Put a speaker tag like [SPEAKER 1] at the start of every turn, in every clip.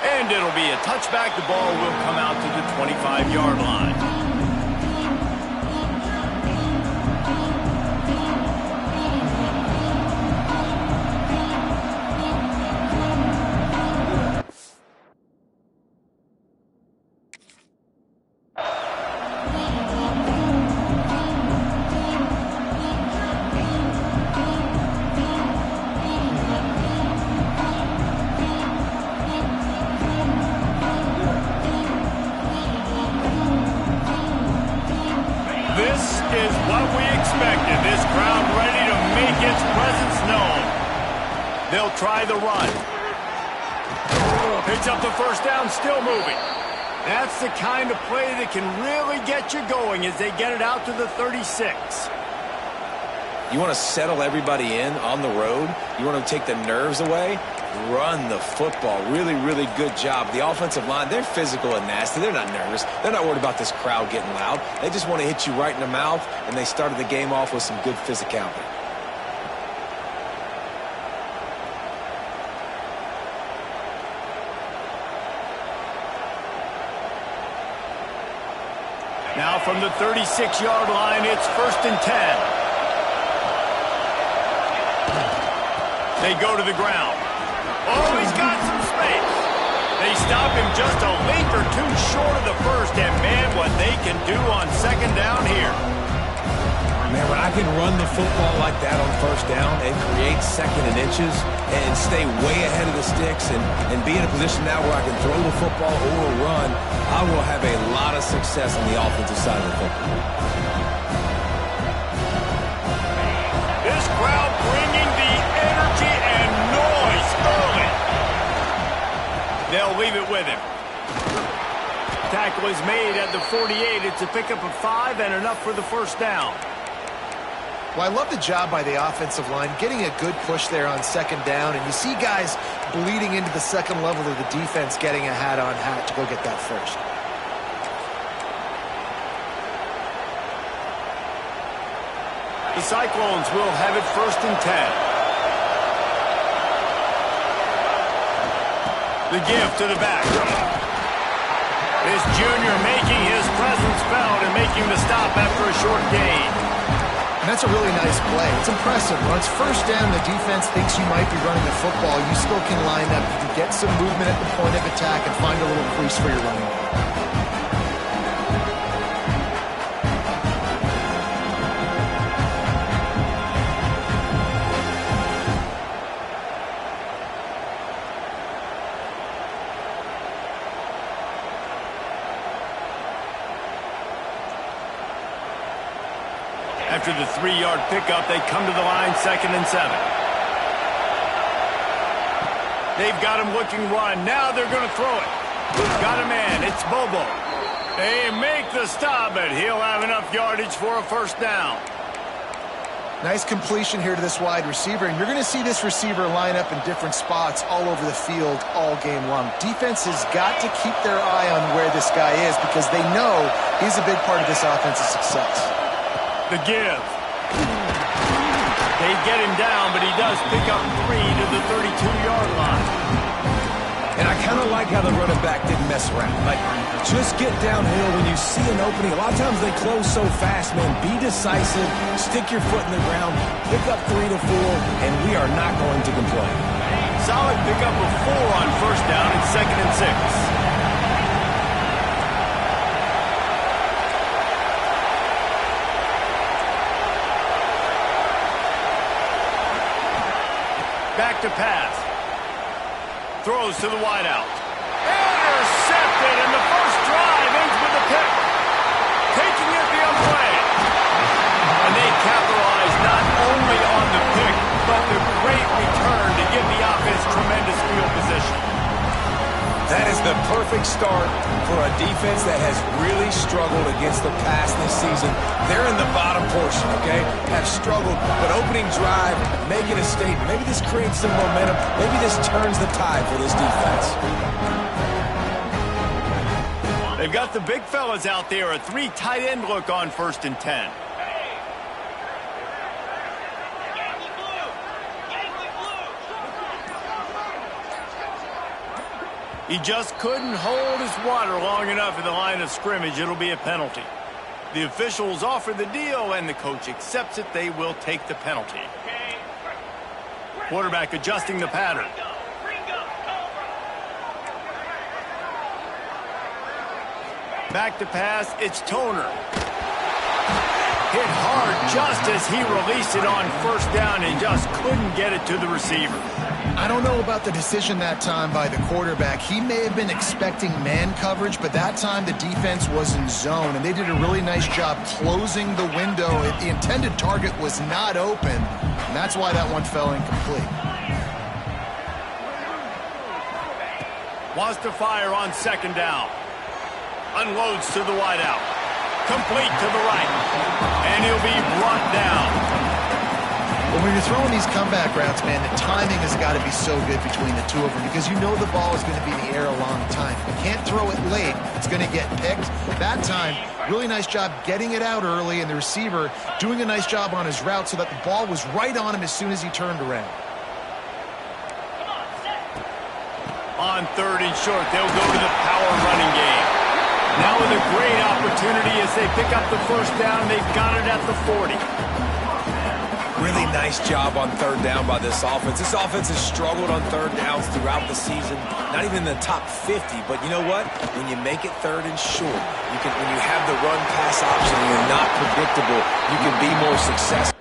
[SPEAKER 1] And it'll be a touchback. The ball will come out to the 25-yard line. Is what we expected. This crowd ready to make its presence known. They'll try the run. Picks up the first down, still moving. That's the kind of play that can really get you going as they get it out to the 36.
[SPEAKER 2] You want to settle everybody in on the road? You want to take the nerves away? Run the football. Really, really good job. The offensive line, they're physical and nasty. They're not nervous. They're not worried about this crowd getting loud. They just want to hit you right in the mouth, and they started the game off with some good physicality.
[SPEAKER 1] Now from the 36-yard line, it's 1st and 10. They go to the ground. Oh, he's got some space. They stop him just a length or two short of the first, and man, what they can do on 2nd down here.
[SPEAKER 2] Man, when I can run the football like that on 1st down and create 2nd and inches and stay way ahead of the sticks and be in a position now where I can throw the football or run, I will have a lot of success on the offensive side of the football.
[SPEAKER 1] This crowd bringing the energy and noise early. They'll leave it with him. Tackle is made at the 48. It's a pickup of 5 and enough for the 1st down.
[SPEAKER 3] Well, I love the job by the offensive line, getting a good push there on 2nd down, and you see guys bleeding into the 2nd level of the defense getting a hat-on-hat to go get that first.
[SPEAKER 1] The Cyclones will have it 1st and 10. The give to the back. This junior making his presence felt and making the stop after a short gain.
[SPEAKER 3] And that's a really nice play. It's impressive. When it's 1st down, the defense thinks you might be running the football. You still can line up. You can get some movement at the point of attack and find a little crease for your running back.
[SPEAKER 1] After the 3-yard pickup, they come to the line 2nd and 7. They've got him looking run. Now they're going to throw it. Got a man. It's Bobo. They make the stop, but he'll have enough yardage for a 1st down.
[SPEAKER 3] Nice completion here to this wide receiver, and you're going to see this receiver line up in different spots all over the field all game long. Defense has got to keep their eye on where this guy is because they know he's a big part of this offense's success.
[SPEAKER 1] The give. They get him down, but he does pick up 3 to the 32-yard line.
[SPEAKER 2] And I kind of like how the running back didn't mess around. Like, just get downhill when you see an opening. A lot of times they close so fast, man. Be decisive, stick your foot in the ground, pick up 3 to 4, and we are not going to complain.
[SPEAKER 1] Solid pickup of 4 on 1st down and 2nd and 6. Back to pass. Throws to the wideout. Intercepted, and the first drive ends with a pick. Taking it the other way. And they capitalize not only on the pick, but the great return to give the offense tremendous field position.
[SPEAKER 2] That is the perfect start for a defense that has really struggled against the pass this season. They're in the bottom portion, okay? Have struggled, but opening drive, making a statement. Maybe this creates some momentum. Maybe this turns the tide for this defense.
[SPEAKER 1] They've got the big fellas out there. A 3 tight end look on 1st and 10. He just couldn't hold his water long enough at the line of scrimmage. It'll be a penalty. The officials offer the deal, and the coach accepts it. They will take the penalty. Quarterback adjusting the pattern. Back to pass, it's Toner. Hit hard just as he released it on first down and just couldn't get it to the receiver.
[SPEAKER 3] I don't know about the decision that time by the quarterback. He may have been expecting man coverage, but that time the defense was in zone, and they did a really nice job closing the window. The intended target was not open, and that's why that one fell incomplete.
[SPEAKER 1] Wants to fire on second down. Unloads to the wideout. Complete to the right. And he'll be brought down.
[SPEAKER 3] Well, when you're throwing these comeback routes, man, the timing has got to be so good between the two of them because you know the ball is going to be in the air a long time. You can't throw it late. It's going to get picked. That time, really nice job getting it out early, and the receiver doing a nice job on his route so that the ball was right on him as soon as he turned around.
[SPEAKER 1] On third and short, they'll go to the power running game. Now with a great opportunity as they pick up the first down. They've got it at the 40.
[SPEAKER 2] Really nice job on third down by this offense. This offense has struggled on third downs throughout the season. Not even in the top 50. But you know what? When you make it third and short, when you have the run-pass option and you're not predictable, you can be more successful.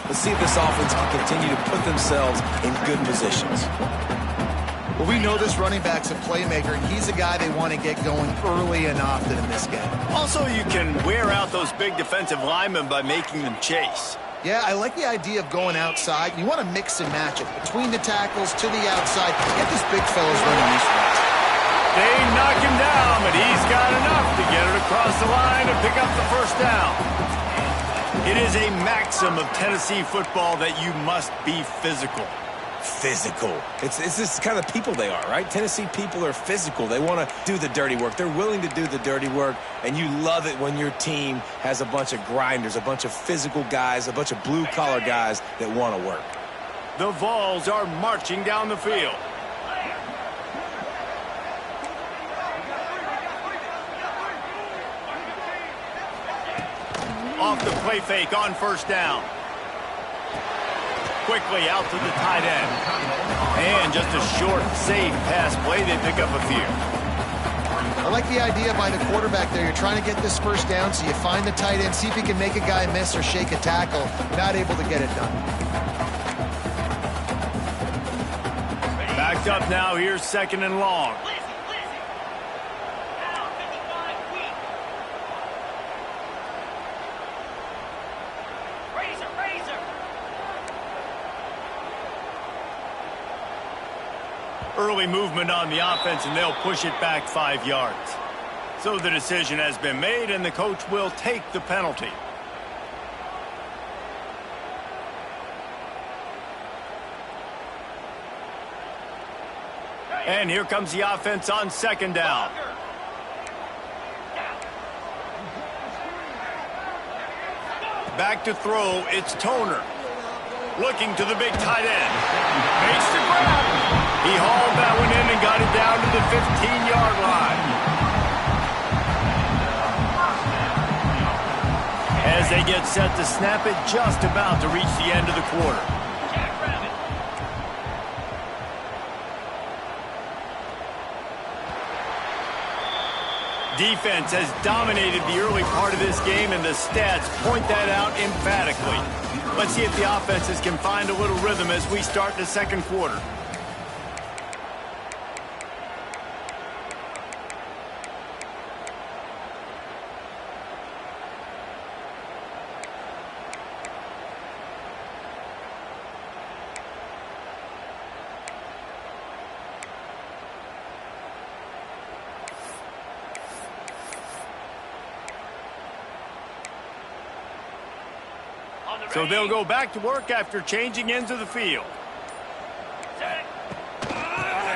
[SPEAKER 2] Let's see if this offense can continue to put themselves in good positions.
[SPEAKER 3] Well, we know this running back's a playmaker, and he's a guy they want to get going early and often in this game.
[SPEAKER 1] Also, you can wear out those big defensive linemen by making them chase.
[SPEAKER 3] Yeah, I like the idea of going outside. You want to mix and match it between the tackles to the outside. Get this big fella's running these routes.
[SPEAKER 1] They knock him down, but he's got enough to get it across the line and pick up the first down. It is a maxim of Tennessee football that you must be physical.
[SPEAKER 2] Physical. It's this kind of people they are, right? Tennessee people are physical. They want to do the dirty work. They're willing to do the dirty work, and you love it when your team has a bunch of grinders, a bunch of physical guys, a bunch of blue-collar guys that want to work.
[SPEAKER 1] The Vols are marching down the field. Off the play fake on first down. Quickly out to the tight end. And just a short, safe pass play. They pick up a few.
[SPEAKER 3] I like the idea by the quarterback there. You're trying to get this first down, so you find the tight end, see if he can make a guy miss or shake a tackle. Not able to get it done.
[SPEAKER 1] Backed up now. Here's second and long. Early movement on the offense, and they'll push it back 5 yards. So the decision has been made, and the coach will take the penalty. And here comes the offense on second down. Back to throw, it's Toner. Looking to the big tight end. Makes the grab. He hauled that one in and got it down to the 15-yard line. As they get set to snap it, just about to reach the end of the quarter. Defense has dominated the early part of this game, and the stats point that out emphatically. Let's see if the offenses can find a little rhythm as we start the second quarter. So they'll go back to work after changing ends of the field.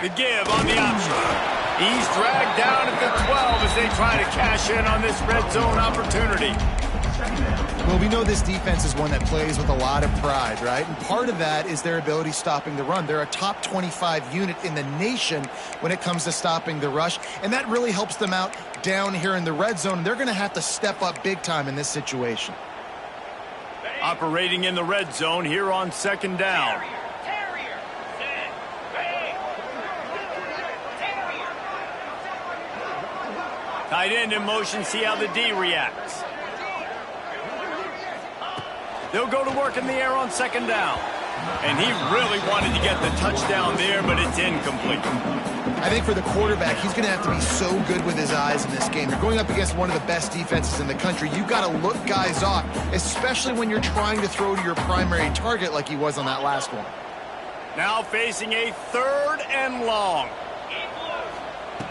[SPEAKER 1] The give on the option. He's dragged down at the 12 as they try to cash in on this red zone opportunity.
[SPEAKER 3] Well, we know this defense is one that plays with a lot of pride, right? And part of that is their ability stopping the run. They're a top 25 unit in the nation when it comes to stopping the rush, and that really helps them out down here in the red zone. They're going to have to step up big time in this situation.
[SPEAKER 1] Operating in the red zone here on second down. Tight end in motion, see how the D reacts. They'll go to work in the air on second down. And he really wanted to get the touchdown there, but it's incomplete.
[SPEAKER 3] I think for the quarterback, he's going to have to be so good with his eyes in this game. You're going up against one of the best defenses in the country. You've got to look guys off, especially when you're trying to throw to your primary target like he was on that last one.
[SPEAKER 1] Now facing a 3rd and long.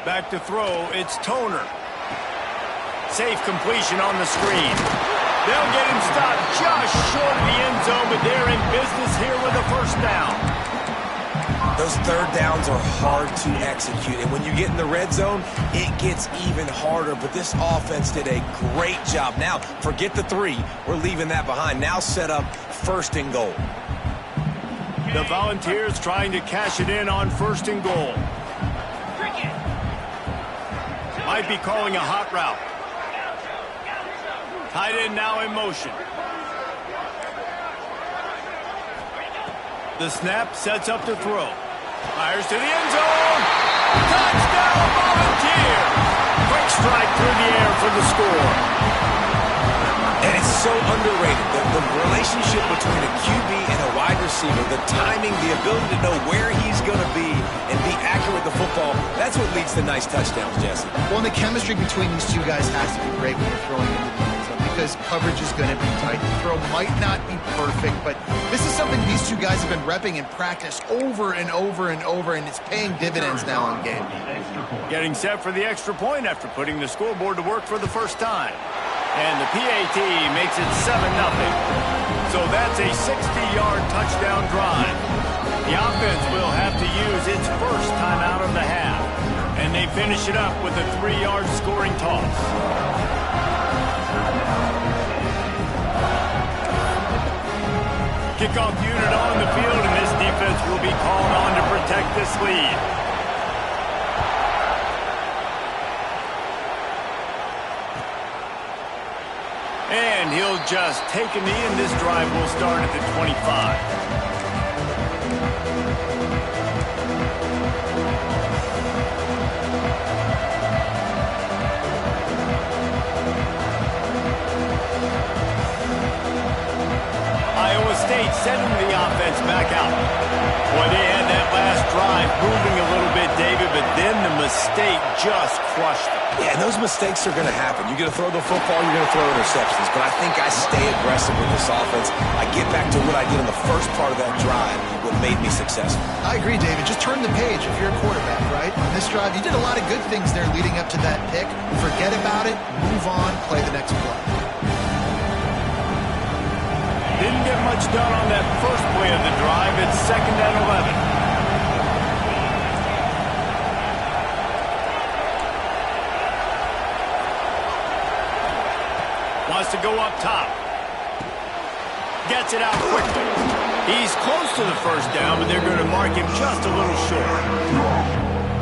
[SPEAKER 1] Back to throw, it's Toner. Safe completion on the screen. They'll get him stopped just short of the end zone, but they're in business here with a first down.
[SPEAKER 2] Those third downs are hard to execute, and when you get in the red zone, it gets even harder, but this offense did a great job. Now, forget the 3. We're leaving that behind. Now set up 1st and goal.
[SPEAKER 1] The Volunteers trying to cash it in on 1st and goal. Might be calling a hot route. Tight end now in motion. The snap sets up to throw. Fires to the end zone. Touchdown, Volunteers! Quick strike through the air for the score.
[SPEAKER 2] And it's so underrated. The relationship between a QB and a wide receiver, the timing, the ability to know where he's going to be and be accurate with the football, that's what leads to nice touchdowns, Jesse.
[SPEAKER 3] Well, and the chemistry between these two guys has to be great when you're throwing into the end zone because coverage is going to be tight. The throw might not be perfect, but this is something these two guys have been repping in practice over and over and over, and it's paying dividends now in game.
[SPEAKER 1] Getting set for the extra point after putting the scoreboard to work for the first time. And the PAT makes it 7-0. So that's a 60-yard touchdown drive. The offense will have to use its first timeout of the half. And they finish it up with a 3-yard scoring toss. Kickoff unit on the field, and this defense will be called on to protect this lead. And he'll just take a knee, and this drive will start at the 25. Iowa State sending the offense back out. Boy, they had that last drive moving a little bit, David, but then the mistake just crushed them.
[SPEAKER 2] Yeah, and those mistakes are going to happen. You're going to throw the football, you're going to throw interceptions. But I think I stay aggressive with this offense. I get back to what I did in the first part of that drive, what made me successful.
[SPEAKER 3] I agree, David. Just turn the page if you're a quarterback, right? On this drive, you did a lot of good things there leading up to that pick. Forget about it, move on, play the next play.
[SPEAKER 1] Didn't get much done on that first play of the drive. It's 2nd and 11. Wants to go up top. Gets it out quickly. He's close to the first down, but they're going to mark him just a little short.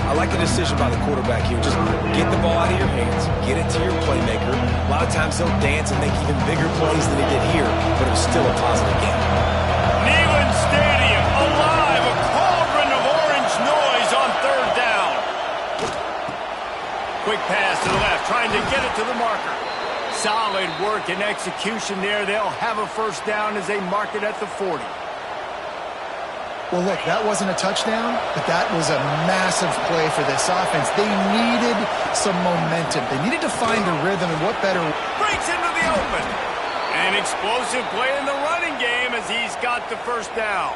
[SPEAKER 2] I like the decision by the quarterback here. Just get the ball out of your hands, get it to your playmaker. A lot of times they'll dance and make even bigger plays than they did here, but it was still a positive game.
[SPEAKER 1] Neyland Stadium, alive, a cauldron of orange noise on 3rd down. Quick pass to the left, trying to get it to the marker. Solid work and execution there. They'll have a first down as they mark it at the 40.
[SPEAKER 3] Well, look, that wasn't a touchdown, but that was a massive play for this offense. They needed some momentum. They needed to find a rhythm, and what better...
[SPEAKER 1] Breaks into the open. An explosive play in the running game as he's got the first down.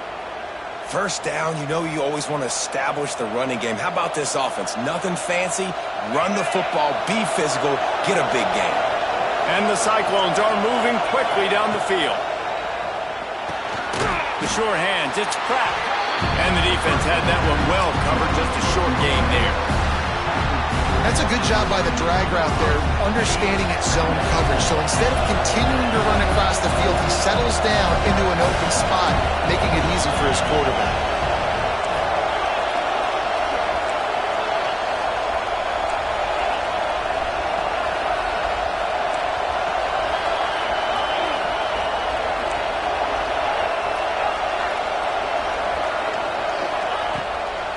[SPEAKER 2] First down, you know you always want to establish the running game. How about this offense? Nothing fancy. Run the football, be physical, get a big gain.
[SPEAKER 1] And the Cyclones are moving quickly down the field. the sure hands. It's cracked. And the defense had that one well covered. Just a short gain there.
[SPEAKER 3] That's a good job by the drag route there, understanding its zone coverage. So instead of continuing to run across the field, he settles down into an open spot, making it easy for his quarterback.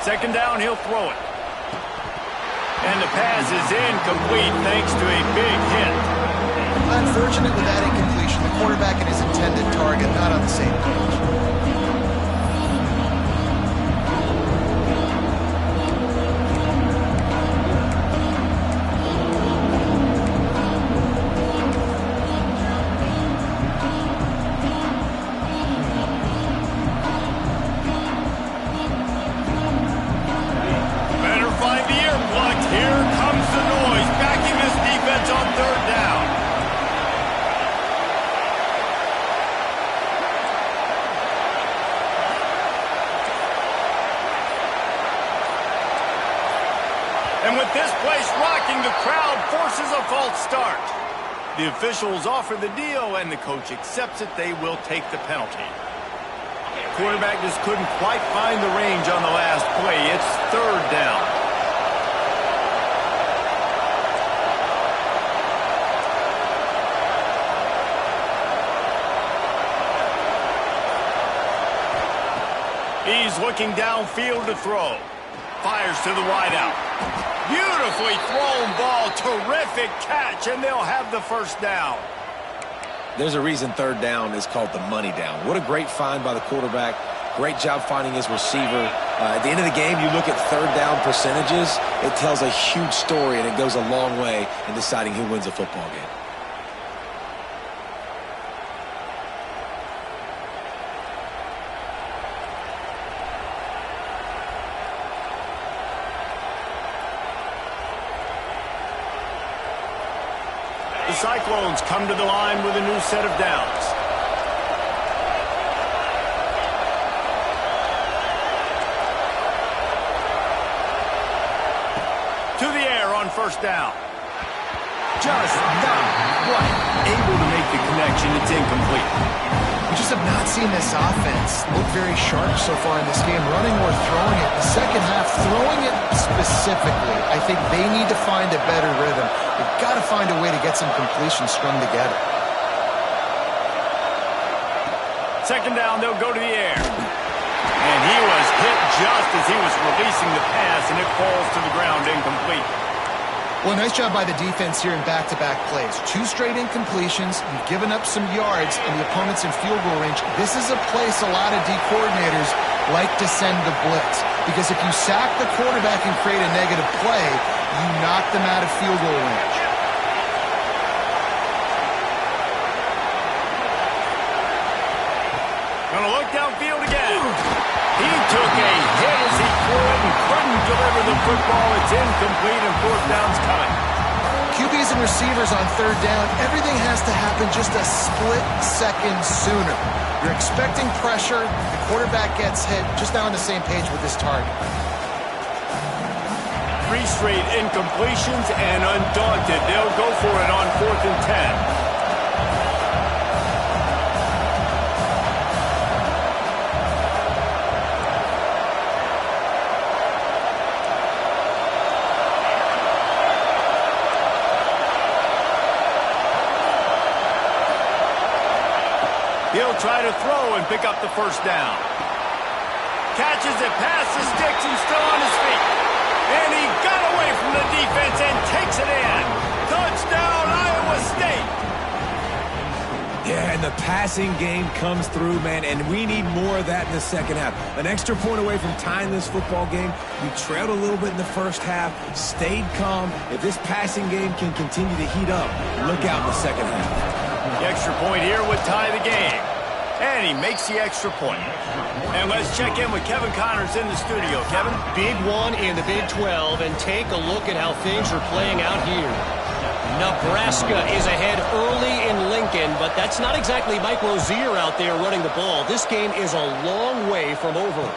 [SPEAKER 1] Second down, he'll throw it. And the pass is incomplete thanks to a big hit.
[SPEAKER 3] Unfortunate with that incompletion. The quarterback and his intended target not on the same page.
[SPEAKER 1] And with this place rocking, the crowd forces a false start. The officials offer the deal, and the coach accepts it. They will take the penalty. Quarterback just couldn't quite find the range on the last play. It's third down. He's looking downfield to throw. Fires to the wideout. Beautifully thrown ball. Terrific catch, and they'll have the first down.
[SPEAKER 2] There's a reason third down is called the money down. What a great find by the quarterback. Great job finding his receiver. At the end of the game, you look at third down percentages. It tells a huge story, and it goes a long way in deciding who wins a football game.
[SPEAKER 1] The Cyclones come to the line with a new set of downs. To the air on first down. Just not quite able to make the connection. It's incomplete.
[SPEAKER 3] We just have not seen this offense look very sharp so far in this game, running or throwing it. The second half, throwing it specifically, I think they need to find a better rhythm. They've got to find a way to get some completions strung together.
[SPEAKER 1] Second down, they'll go to the air. And he was hit just as he was releasing the pass, and it falls to the ground incomplete.
[SPEAKER 3] Well, nice job by the defense here in back-to-back plays. 2 straight incompletions. You've given up some yards, and the opponent's in field goal range. This is a place a lot of D coordinators like to send the blitz, because if you sack the quarterback and create a negative play, you knock them out of field goal range.
[SPEAKER 1] Gonna look downfield again. He took a hit as he threw it and couldn't deliver the football. It's incomplete, and fourth down's coming.
[SPEAKER 3] QBs and receivers on third down, everything has to happen just a split second sooner. You're expecting pressure, the quarterback gets hit, just now on the same page with this target.
[SPEAKER 1] 3 straight incompletions, and undaunted, they'll go for it on 4th and 10. He'll try to throw and pick up the first down. Catches it past the sticks and still on his feet. And he got away from the defense and takes it in. Touchdown, Iowa State.
[SPEAKER 2] Yeah, and the passing game comes through, man, and we need more of that in the second half. An extra point away from tying this football game. We trailed a little bit in the first half, stayed calm. If this passing game can continue to heat up, look out in the second half.
[SPEAKER 1] The extra point here would tie the game. And he makes the extra point. And let's check in with Kevin Connors in the studio. Kevin?
[SPEAKER 4] Big one in the Big 12, and take a look at how things are playing out here. Nebraska is ahead early in Lincoln, but that's not exactly Mike Rozier out there running the ball. This game is a long way from over.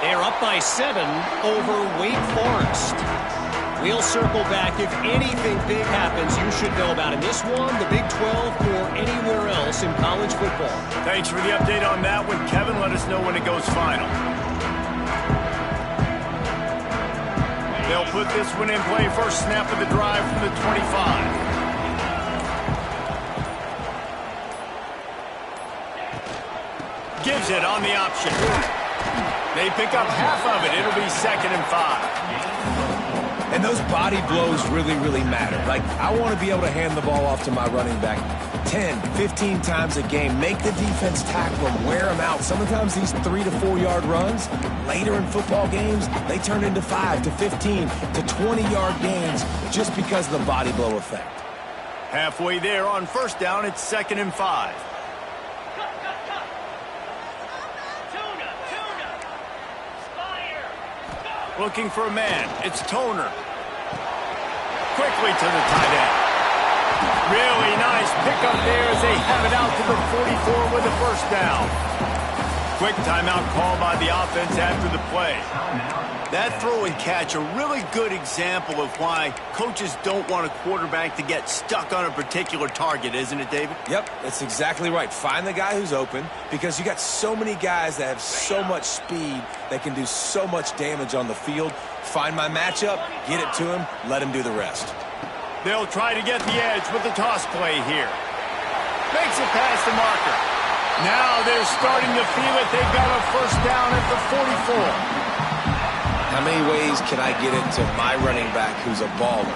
[SPEAKER 4] They're up by 7 over Wake Forest. We'll circle back. If anything big happens, you should know about it. This one, the Big 12, or anywhere else in college football.
[SPEAKER 1] Thanks for the update on that one, Kevin. Let us know when it goes final. They'll put this one in play. First snap of the drive from the 25. Gives it on the option. They pick up half of it. It'll be 2nd and 5.
[SPEAKER 2] And those body blows really, really matter. Like, I want to be able to hand the ball off to my running back 10, 15 times a game. Make the defense tackle them, wear them out. Sometimes these 3 to 4 yard runs, later in football games, they turn into 5 to 15 to 20 yard gains just because of the body blow effect.
[SPEAKER 1] Halfway there on first down, it's 2nd and 5. Looking for a man. It's Toner. Quickly to the tight end. Really nice pickup there as they have it out to the 44 with a first down. Quick timeout call by the offense after the play. That throw and catch, a really good example of why coaches don't want a quarterback to get stuck on a particular target, isn't it, David?
[SPEAKER 2] Yep, that's exactly right. Find the guy who's open, because you got so many guys that have so much speed that can do so much damage on the field. Find my matchup, get it to him, let him do the rest.
[SPEAKER 1] They'll try to get the edge with the toss play here. Makes it past the marker. Now they're starting to feel it. They've got a first down at the 44.
[SPEAKER 2] How many ways can I get it to my running back who's a baller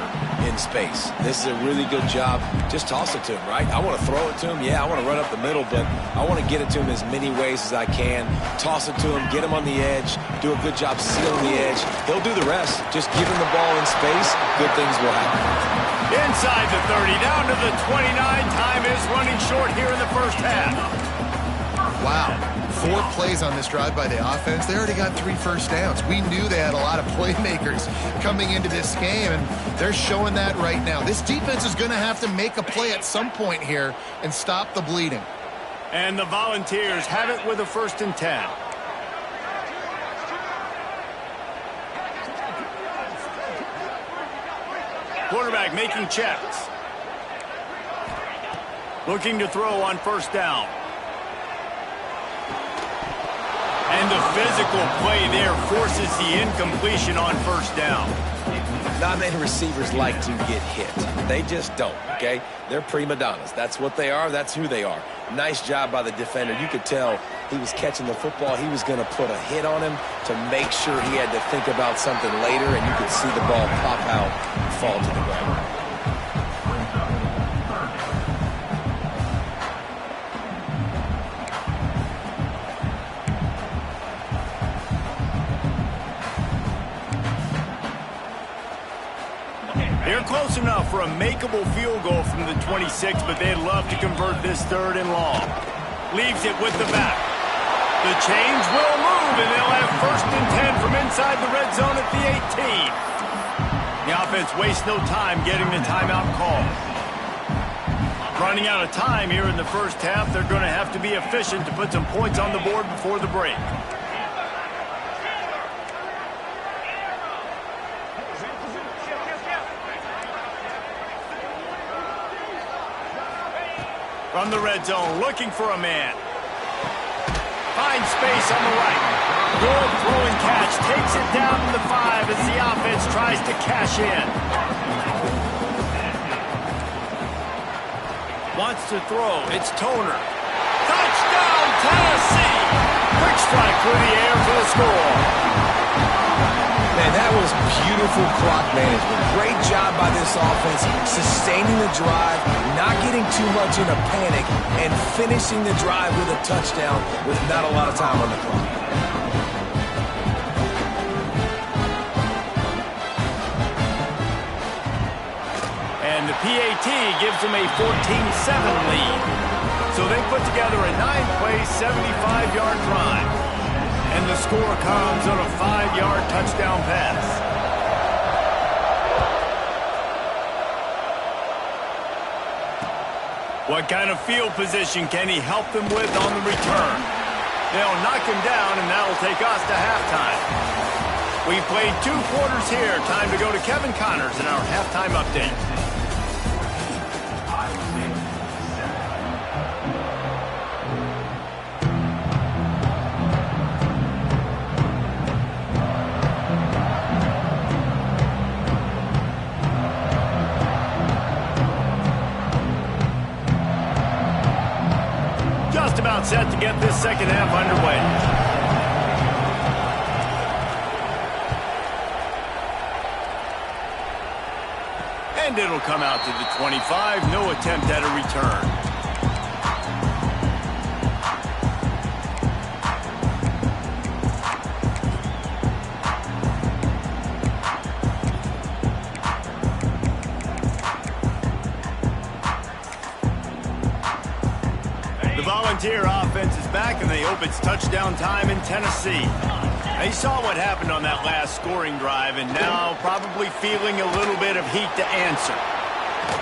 [SPEAKER 2] in space? This is a really good job. Just toss it to him, right? I want to throw it to him. Yeah, I want to run up the middle, but I want to get it to him as many ways as I can. Toss it to him, get him on the edge, do a good job sealing the edge. He'll do the rest. Just give him the ball in space, good things will happen.
[SPEAKER 1] Inside the 30, down to the 29. Time is running short here in the first half.
[SPEAKER 3] Wow. 4 plays on this drive by the offense. They already got 3 first downs. We knew they had a lot of playmakers coming into this game, and they're showing that right now. This defense is going to have to make a play at some point here and stop the bleeding.
[SPEAKER 1] And the Volunteers have it with a 1st and 10. Quarterback making checks. Looking to throw on first down. And the physical play there forces the incompletion on first down.
[SPEAKER 2] Not many receivers like to get hit. They just don't, okay? They're prima donnas. That's what they are. That's who they are. Nice job by the defender. You could tell he was catching the football. He was going to put a hit on him to make sure he had to think about something later, and you could see the ball pop out and fall to the ground.
[SPEAKER 1] They're close enough for a makeable field goal from the 26, but they'd love to convert this 3rd and long. Leaves it with the back. The change will move, and they'll have 1st and 10 from inside the red zone at the 18. The offense wastes no time getting the timeout call. Running out of time here in the first half, they're going to have to be efficient to put some points on the board before the break. From the red zone, looking for a man. Finds space on the right. Good throw and catch. Takes it down to the 5 as the offense tries to cash in. Wants to throw. It's Toner. Touchdown, Tennessee! Quick strike through the air for the score.
[SPEAKER 2] Man, that was beautiful clock management. Great job by this offense, sustaining the drive, not getting too much in a panic, and finishing the drive with a touchdown with not a lot of time on the clock. And the PAT gives them a 14-7 lead.
[SPEAKER 1] So they put together a 9-play, 75-yard drive. And the score comes on a 5-yard touchdown pass. What kind of field position can he help them with on the return? They'll knock him down, and that'll take us to halftime. We've played 2 quarters here. Time to go to Kevin Connors in our halftime update. Just about set to get this second half underway. And it'll come out to the 25. No attempt at a return. The Volunteer offense is back, and they hope it's touchdown time in Tennessee. They saw what happened on that last scoring drive, and now probably feeling a little bit of heat to answer.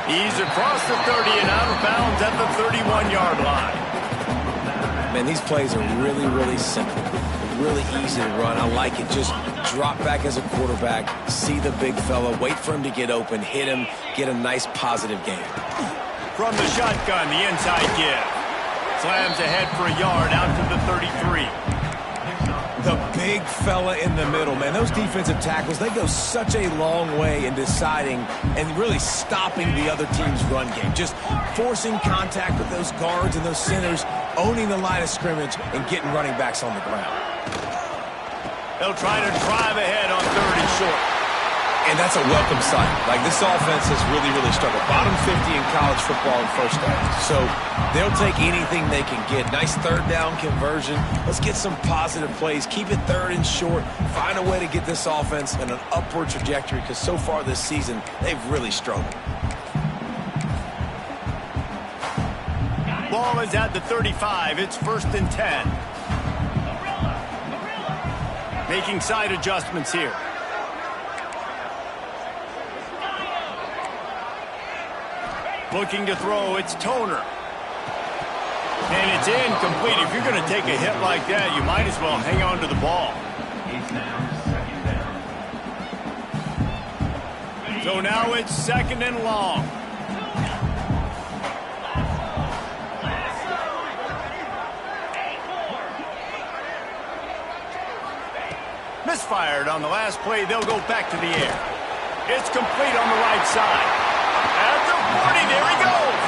[SPEAKER 1] He's across the 30 and out of bounds at the 31-yard line.
[SPEAKER 2] Man, these plays are really, really simple. Really easy to run. I like it. Just drop back as a quarterback, see the big fella, wait for him to get open, hit him, get a nice positive game.
[SPEAKER 1] From the shotgun, the inside give. Slams ahead for a yard out to the 33.
[SPEAKER 2] The big fella in the middle, man. Those defensive tackles, they go such a long way in deciding and really stopping the other team's run game. Just forcing contact with those guards and those centers, owning the line of scrimmage, and getting running backs on the ground.
[SPEAKER 1] They'll try to drive ahead on 3rd and short.
[SPEAKER 2] And that's a welcome sight. Like, this offense has really, really struggled. Bottom 50 in college football in first downs. So they'll take anything they can get. Nice 3rd down conversion. Let's get some positive plays. Keep it 3rd and short. Find a way to get this offense in an upward trajectory, because so far this season, they've really struggled.
[SPEAKER 1] Ball is at the 35. It's 1st and 10. Making side adjustments here. Looking to throw, it's Toner. And it's incomplete. If you're going to take a hit like that, you might as well hang on to the ball. So now it's 2nd and long. Misfired on the last play. They'll go back to the air. It's complete on the right side. At the 40, there he goes.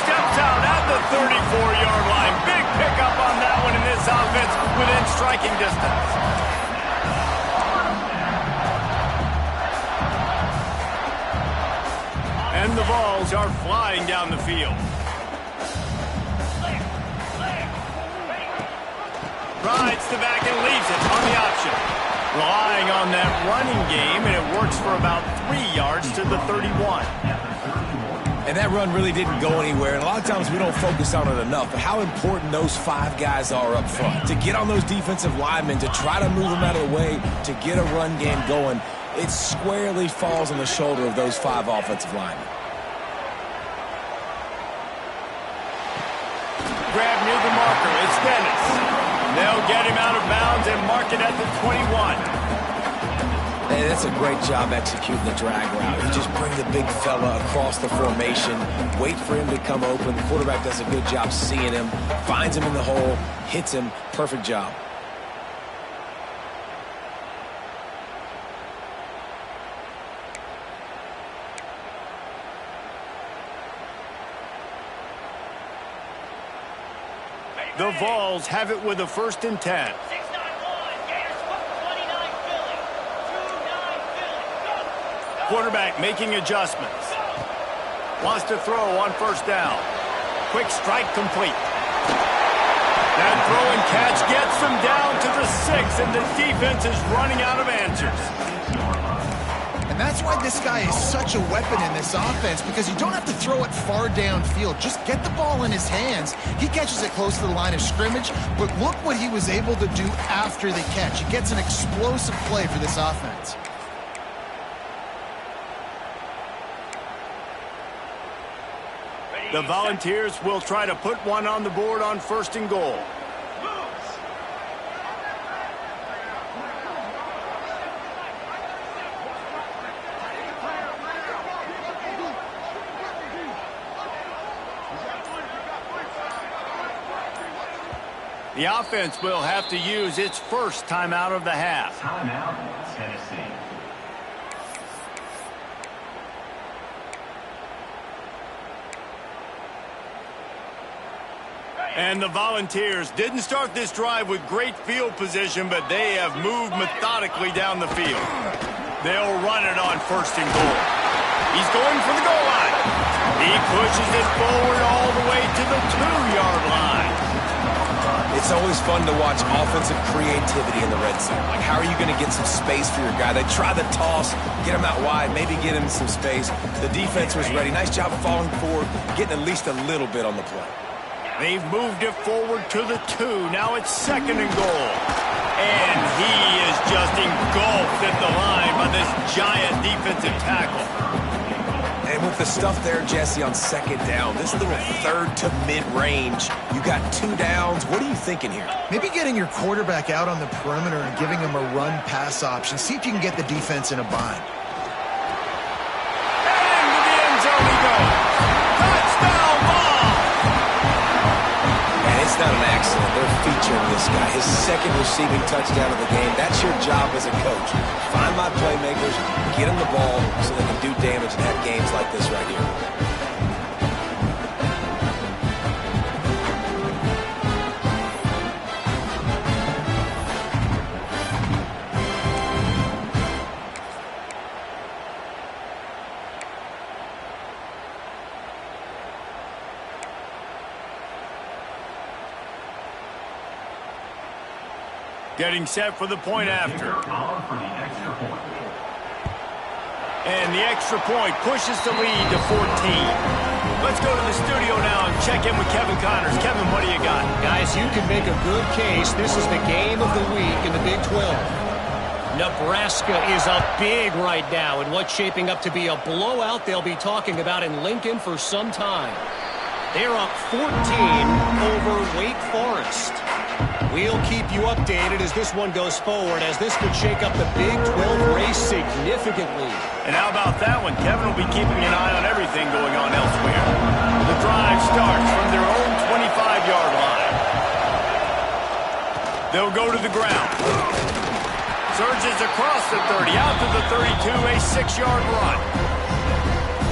[SPEAKER 1] Steps out at the 34-yard line. Big pickup on that one in this offense within striking distance. And the balls are flying down the field. Rides the back and leaves it on the option. Relying on that running game, and it works for about 3 yards to the 31.
[SPEAKER 2] And that run really didn't go anywhere, and a lot of times we don't focus on it enough, but how important those 5 guys are up front. To get on those defensive linemen, to try to move them out of the way, to get a run game going, it squarely falls on the shoulder of those 5 offensive linemen.
[SPEAKER 1] Grab near the marker, it's Dennis. They'll get him out of bounds and mark it at the 21.
[SPEAKER 2] Hey, that's a great job executing the drag route. You just bring the big fella across the formation, wait for him to come open. The quarterback does a good job seeing him, finds him in the hole, hits him. Perfect job.
[SPEAKER 1] The Vols have it with a 1st and 10. Quarterback making adjustments. Wants to throw on 1st down. Quick strike complete. That throw and catch gets them down to the 6, and the defense is running out of answers.
[SPEAKER 3] And That's why this guy is such a weapon in this offense, because you don't have to throw it far downfield. Just get the ball in his hands. He catches it close to the line of scrimmage, but look what he was able to do after the catch. He gets an explosive play for this offense.
[SPEAKER 1] The Volunteers will try to put one on the board on 1st and goal. The offense will have to use its first timeout of the half.
[SPEAKER 5] Timeout, Tennessee.
[SPEAKER 1] And the Volunteers didn't start this drive with great field position, but they have moved methodically down the field. They'll run it on 1st and goal. He's going for the goal line. He pushes it forward all the way to the 2-yard line.
[SPEAKER 2] It's always fun to watch offensive creativity in the red zone. Like, how are you going to get some space for your guy? They try the toss, get him out wide, maybe get him some space. The defense was ready. Nice job falling forward, getting at least a little bit on the play.
[SPEAKER 1] They've moved it forward to the 2. Now it's 2nd and goal. And he is just engulfed at the line by this giant defensive tackle.
[SPEAKER 2] And with the stuff there, Jesse, on 2nd down, this little 3rd to mid-range, you got 2 downs. What are you thinking here?
[SPEAKER 3] Maybe getting your quarterback out on the perimeter and giving him a run-pass option. See if you can get the defense in a bind.
[SPEAKER 1] And into the end zone he goes. Touchdown ball!
[SPEAKER 2] And it's not an accident. They're featuring this guy. His 2nd receiving touchdown of the game. That's your job as a coach. Find my playmakers, get them the ball so they can do damage and have games like this right here.
[SPEAKER 1] Getting set for the point after. And the extra point pushes the lead to 14. Let's go to the studio now and check in with Kevin Connors. Kevin, what do you got?
[SPEAKER 4] Guys, you can make a good case. This is the game of the week in the Big 12. Nebraska is up big right now in what's shaping up to be a blowout they'll be talking about in Lincoln for some time. They're up 14 over Wake Forest. We'll keep you updated as this one goes forward, as this could shake up the Big 12 race significantly.
[SPEAKER 1] And how about that one? Kevin will be keeping an eye on everything going on elsewhere. The drive starts from their own 25-yard line. They'll go to the ground. Surges across the 30, out to the 32, a 6-yard run.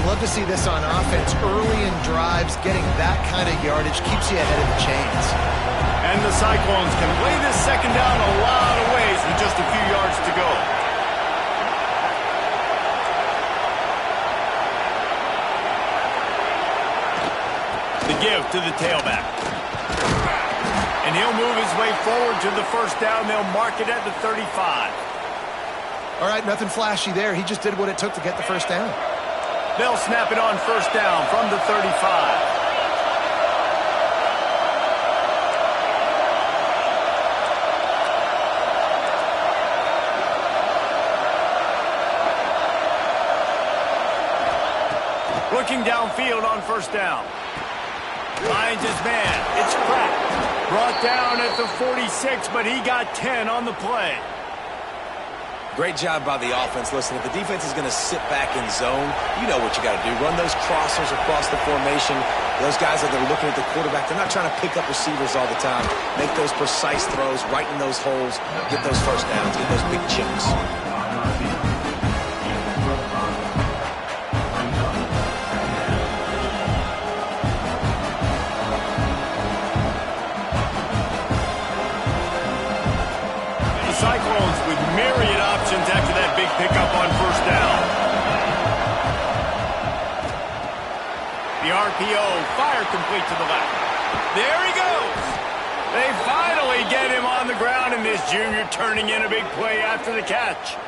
[SPEAKER 3] Love to see this on offense. Early in drives, getting that kind of yardage keeps you ahead of the chains.
[SPEAKER 1] And the Cyclones can lay this 2nd down a lot of ways with just a few yards to go. The give to the tailback. And he'll move his way forward to the 1st down. They'll mark it at the 35.
[SPEAKER 3] All right, nothing flashy there. He just did what it took to get the 1st down.
[SPEAKER 1] They'll snap it on 1st down from the 35. Looking downfield on 1st down. Finds his man. It's cracked. Brought down at the 46, but he got 10 on the play.
[SPEAKER 2] Great job by the offense. Listen, if the defense is going to sit back in zone, you know what you got to do. Run those crossers across the formation. Those guys that are looking at the quarterback, they're not trying to pick up receivers all the time. Make those precise throws, right in those holes, get those 1st downs, get those big chunks.
[SPEAKER 1] Cyclones with myriad options after that big pickup on 1st down. The RPO, fire complete to the left. There he goes. They finally get him on the ground, and this junior turning in a big play after the catch.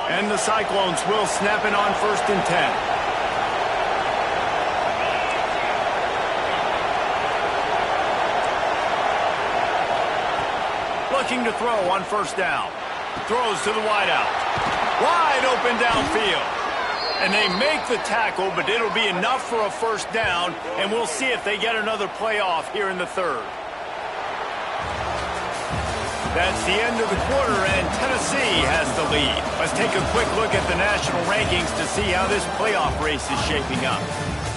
[SPEAKER 1] And the Cyclones will snap it on 1st and 10. Looking to throw on 1st down. Throws to the wideout. Wide open downfield. And they make the tackle, but it'll be enough for a 1st down, and we'll see if they get another playoff here in the 3rd. That's the end of the quarter, and Tennessee has the lead. Let's take a quick look at the national rankings to see how this playoff race is shaping up.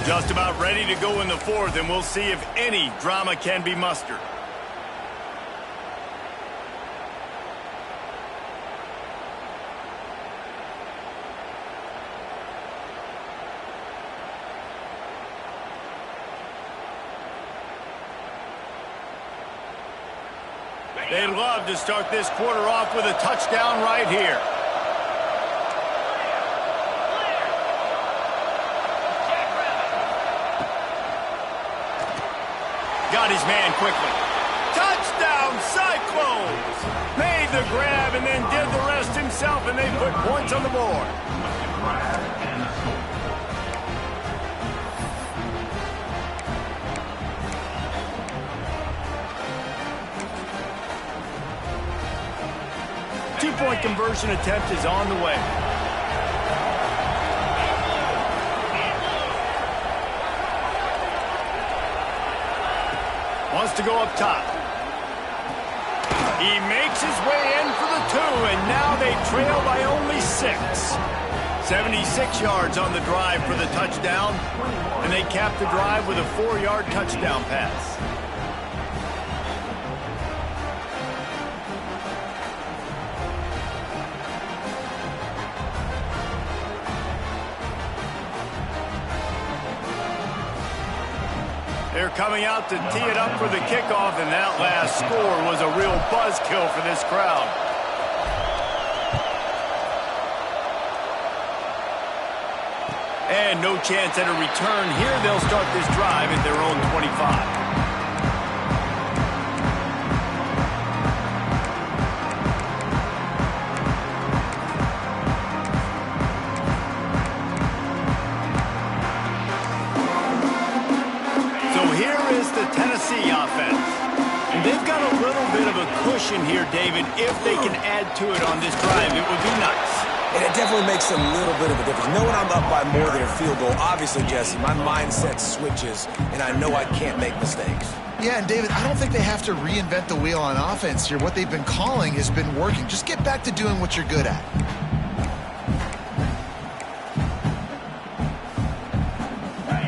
[SPEAKER 1] Just about ready to go in the 4th, and we'll see if any drama can be mustered. They'd love to start this quarter off with a touchdown right here. Got his man quickly. Touchdown, Cyclones! Made the grab and then did the rest himself, and they put points on the board. 2-point conversion attempt is on the way. Wants to go up top. He makes his way in for the 2, and now they trail by only 6. 76 yards on the drive for the touchdown, and they cap the drive with a 4-yard touchdown pass. They're coming out to tee it up for the kickoff, and that last score was a real buzzkill for this crowd. And no chance at a return here. They'll start this drive at their own 25. Tennessee offense. And they've got a little bit of a cushion here, David. If they can add to it on this drive, it would be nice.
[SPEAKER 2] And it definitely makes a little bit of a difference. Knowing I'm up by more than a field goal, obviously, Jesse, my mindset switches, and I know I can't make mistakes.
[SPEAKER 3] Yeah, and David, I don't think they have to reinvent the wheel on offense here. What they've been calling has been working. Just get back to doing what you're good at.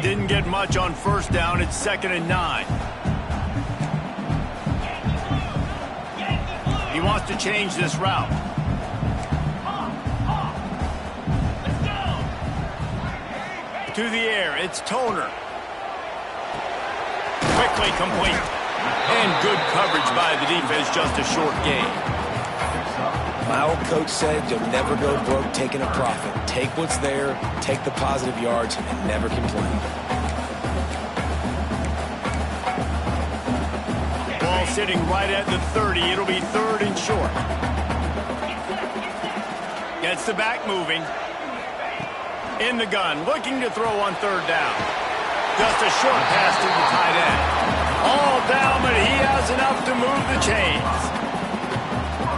[SPEAKER 1] Didn't get much on 1st down. It's 2nd and 9. He wants to change this route. To the air, it's Toner. Quickly complete. And good coverage by the defense, just a short gain.
[SPEAKER 2] My old coach said you'll never go broke taking a profit. Take what's there, take the positive yards, and never complain.
[SPEAKER 1] Ball sitting right at the 30. It'll be 3rd and short. Gets the back moving. In the gun, looking to throw on 3rd down. Just a short pass to the tight end. All down, but he has enough to move the chains.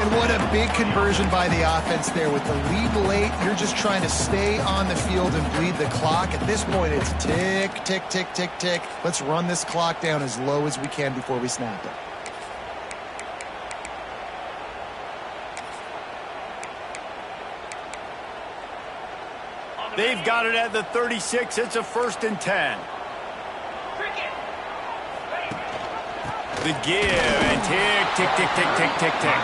[SPEAKER 3] And what a big conversion by the offense there. With the lead late, you're just trying to stay on the field and bleed the clock. At this point, it's tick, tick, tick, tick, tick. Let's run this clock down as low as we can before we snap it.
[SPEAKER 1] They've got it at the 36. It's a 1st and 10. The give, and tick, tick, tick, tick, tick, tick, tick.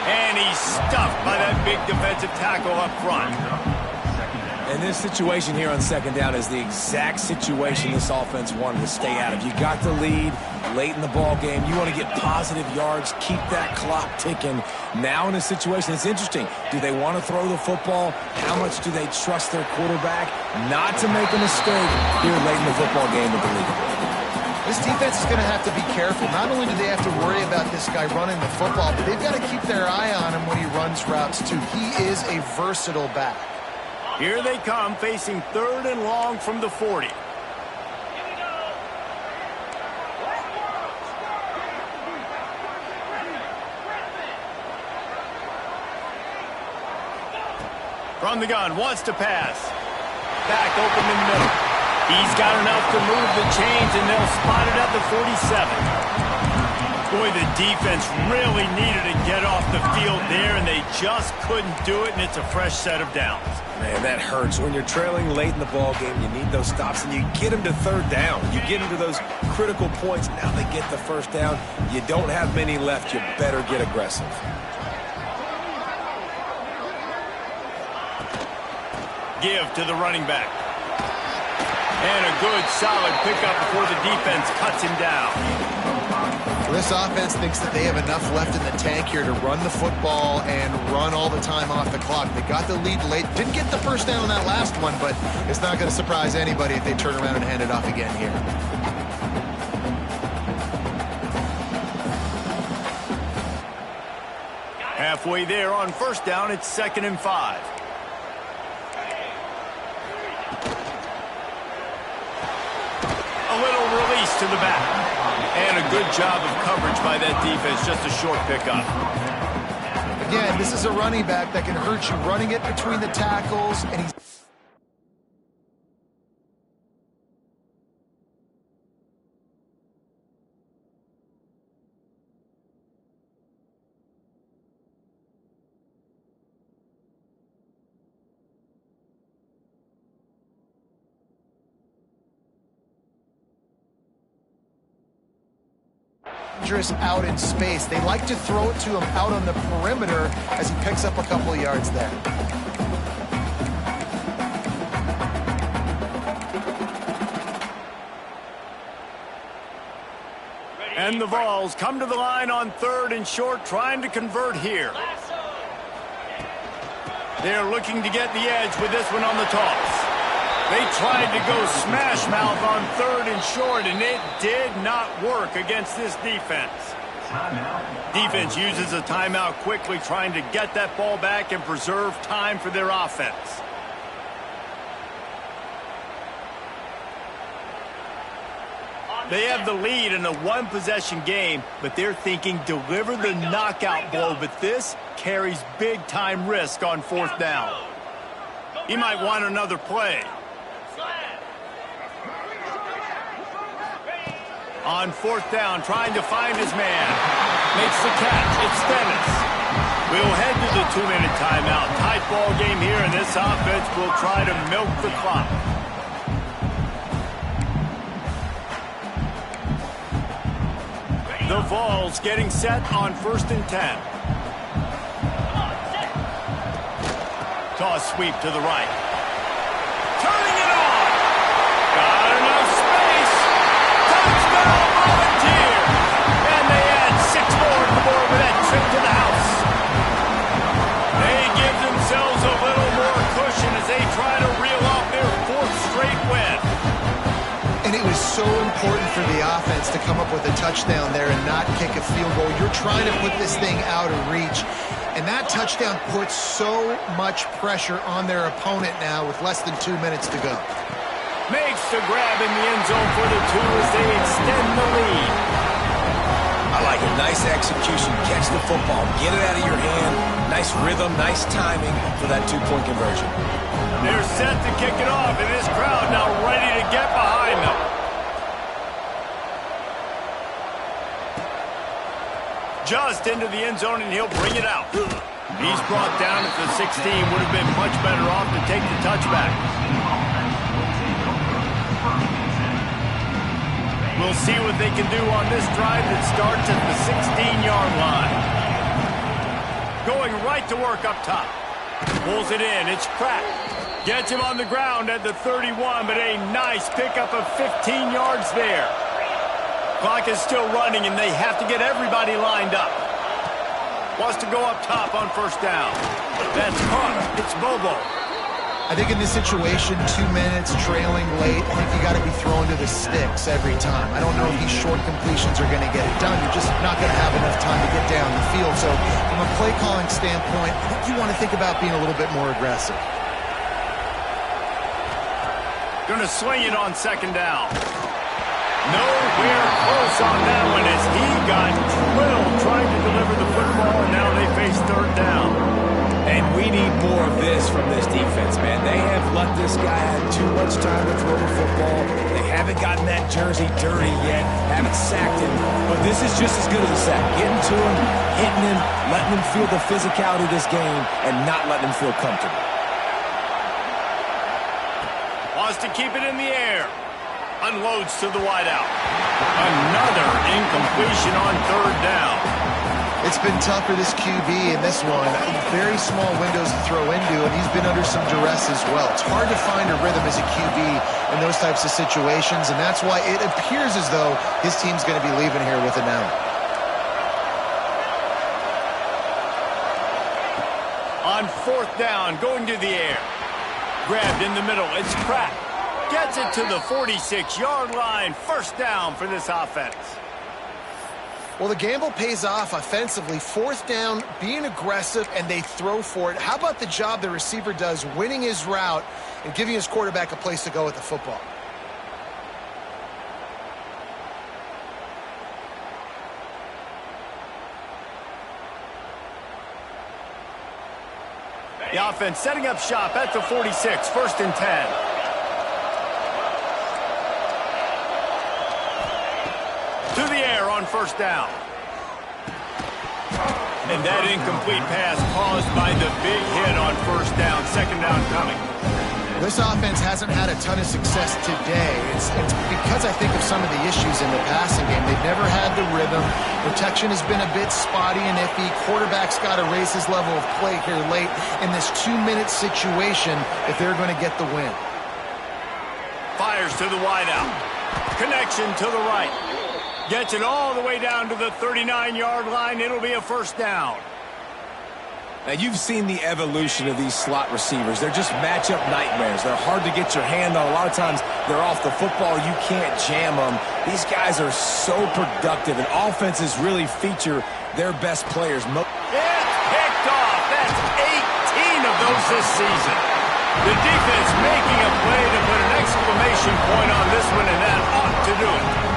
[SPEAKER 1] And he's stuffed by that big defensive tackle up front.
[SPEAKER 2] And this situation here on 2nd down is the exact situation this offense wanted to stay out of. You got the lead late in the ball game. You want to get positive yards, keep that clock ticking. Now in a situation, it's interesting. Do they want to throw the football? How much do they trust their quarterback not to make a mistake here late in the football game with the lead?
[SPEAKER 3] This defense is going to have to be careful. Not only do they have to worry about this guy running the football, but they've got to keep their eye on him when he runs runs routes too. He is a versatile back.
[SPEAKER 1] Here they come, facing 3rd and long from the 40. From the gun, wants to pass. Back open in the middle. He's got enough to move the chains, and they'll spot it at the 47. Boy, the defense really needed to get off the field there, and they just couldn't do it, and it's a fresh set of downs.
[SPEAKER 2] Man, that hurts. When you're trailing late in the ball game, you need those stops, and you get them to 3rd down. You get them to those critical points. Now they get the 1st down. You don't have many left. You better get aggressive.
[SPEAKER 1] Give to the running back. And a good, solid pickup before the defense cuts him down.
[SPEAKER 3] This offense thinks that they have enough left in the tank here to run the football and run all the time off the clock. They got the lead late. Didn't get the 1st down on that last one, but it's not going to surprise anybody if they turn around and hand it off again here.
[SPEAKER 1] Halfway there on 1st down, it's 2nd and 5. A little release to the back. And a good job of coverage by that defense. Just a short pickup.
[SPEAKER 3] Again, this is a running back that can hurt you running it between the tackles, and he's... out in space. They like to throw it to him out on the perimeter as he picks up a couple of yards there.
[SPEAKER 1] And the Vols come to the line on 3rd and short, trying to convert here. They're looking to get the edge with this one on the toss. They tried to go smash mouth on 3rd and short, and it did not work against this defense. Defense uses a timeout quickly, trying to get that ball back and preserve time for their offense. They have the lead in a 1-possession game, but they're thinking deliver the knockout blow, but this carries big-time risk on 4th down. He might want another play. On 4th down, trying to find his man. Makes the catch. It's Dennis. We'll head to the 2-minute timeout. Tight ball game here, and this offense will try to milk the clock. The Vols getting set on 1st and 10. Toss sweep to the right. Turning it on. Got enough space. Touchdown Volunteers. And they add 6 more to the board with that trip to the house. They give themselves a little more cushion as they try to reel off their 4th straight win.
[SPEAKER 3] And it was so important for the offense to come up with a touchdown there and not kick a field goal. You're trying to put this thing out of reach. And that touchdown puts so much pressure on their opponent now with less than 2 minutes to go.
[SPEAKER 1] Makes the grab in the end zone for the 2 as they extend the lead.
[SPEAKER 2] I like it. Nice execution. Catch the football. Get it out of your hand. Nice rhythm, nice timing for that 2-point conversion.
[SPEAKER 1] They're set to kick it off, and this crowd now ready to get behind them. Just into the end zone, and he'll bring it out. He's brought down at the 16. Would have been much better off to take the touchback. We'll see what they can do on this drive that starts at the 16-yard line. Going right to work up top. Pulls it in. It's cracked. Gets him on the ground at the 31, but a nice pickup of 15 yards there. Clock is still running, and they have to get everybody lined up. Wants to go up top on 1st down. That's caught. It's Bobo.
[SPEAKER 3] I think in this situation, 2 minutes, trailing late, I think you got to be throwing to the sticks every time. I don't know if these short completions are going to get it done. You're just not going to have enough time to get down the field. So from a play calling standpoint, I think you want to think about being a little bit more aggressive.
[SPEAKER 1] Going to swing it on second down. Nowhere close on that one as he got drilled trying to deliver the football, and now they face third down.
[SPEAKER 2] And we need more of this from this defense, man. They have let this guy have too much time to throw the football. They haven't gotten that jersey dirty yet, haven't sacked him. But this is just as good as a sack. Getting to him, hitting him, letting him feel the physicality of this game, and not letting him feel comfortable.
[SPEAKER 1] Wants to keep it in the air. Unloads to the wideout. Another incompletion on third down.
[SPEAKER 3] It's been tough for this QB in this one. Very small windows to throw into, and he's been under some duress as well. It's hard to find a rhythm as a QB in those types of situations, and that's why it appears as though his team's going to be leaving here with it now.
[SPEAKER 1] On fourth down, going to the air. Grabbed in the middle. It's Pratt. Gets it to the 46-yard line. First down for this offense.
[SPEAKER 3] Well, the gamble pays off offensively. Fourth down, being aggressive, and they throw for it. How about the job the receiver does winning his route and giving his quarterback a place to go with the football?
[SPEAKER 1] The offense setting up shop at the 46, first and 10. To the air on first down. And that incomplete pass caused by the big hit on first down. Second down coming.
[SPEAKER 3] This offense hasn't had a ton of success today. It's because I think of some of the issues in the passing game. They've never had the rhythm. Protection has been a bit spotty and iffy. Quarterback's got to raise his level of play here late in this 2-minute situation if they're going to get the win.
[SPEAKER 1] Fires to the wideout. Connection to the right. Gets it all the way down to the 39-yard line. It'll be a first down.
[SPEAKER 2] Now, you've seen the evolution of these slot receivers. They're just matchup nightmares. They're hard to get your hand on. A lot of times, they're off the football. You can't jam them. These guys are so productive, and offenses really feature their best players.
[SPEAKER 1] It's picked off. That's 18 of those this season. The defense making a play to put an exclamation point on this one, and that ought to do it.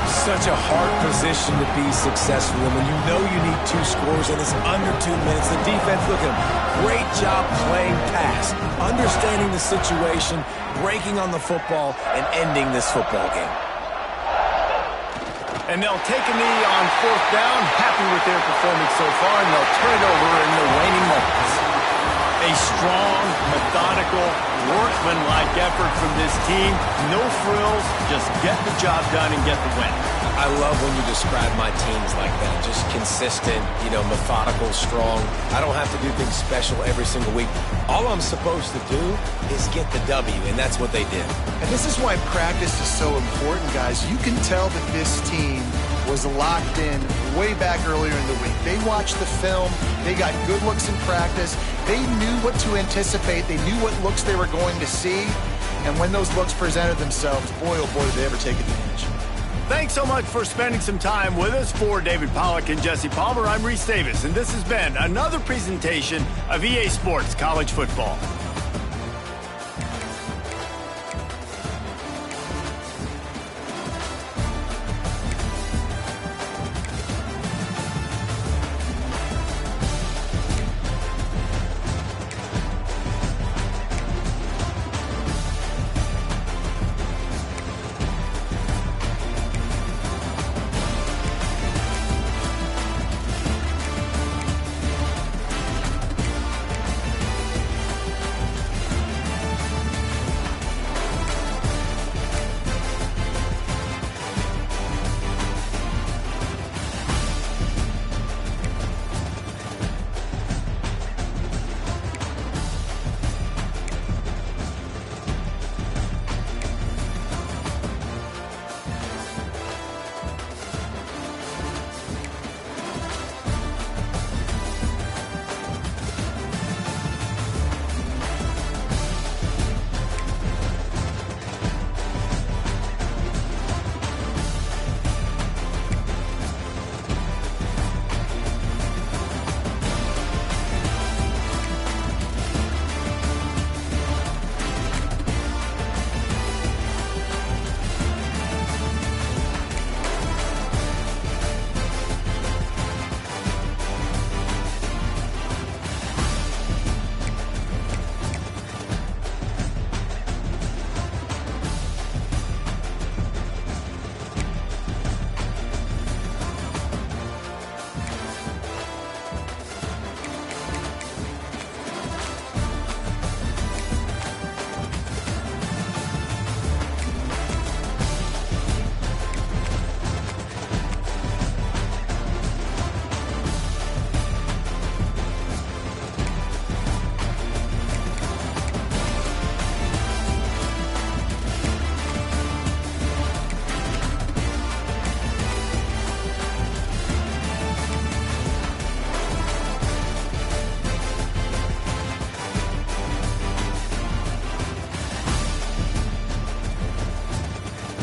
[SPEAKER 2] Such a hard position to be successful in when you know you need 2 scores and it's under 2 minutes. The defense looking great job playing pass, understanding the situation, breaking on the football, and ending this football game.
[SPEAKER 1] And they'll take a knee on fourth down, happy with their performance so far, and they'll turn it over in the waning moments. A strong, methodical, workman-like effort from this team. No frills, just get the job done and get the win.
[SPEAKER 2] I love when you describe my teams like that. Just consistent, methodical, strong. I don't have to do things special every single week. All I'm supposed to do is get the W, and that's what they did.
[SPEAKER 3] And this is why practice is so important, guys. You can tell that this team was locked in way back earlier in the week. They watched the film. They got good looks in practice. They knew what to anticipate. They knew what looks they were going to see. And when those looks presented themselves, boy, oh boy, did they ever take advantage.
[SPEAKER 1] Thanks so much for spending some time with us. For David Pollack and Jesse Palmer, I'm Reese Davis, and this has been another presentation of EA Sports College Football.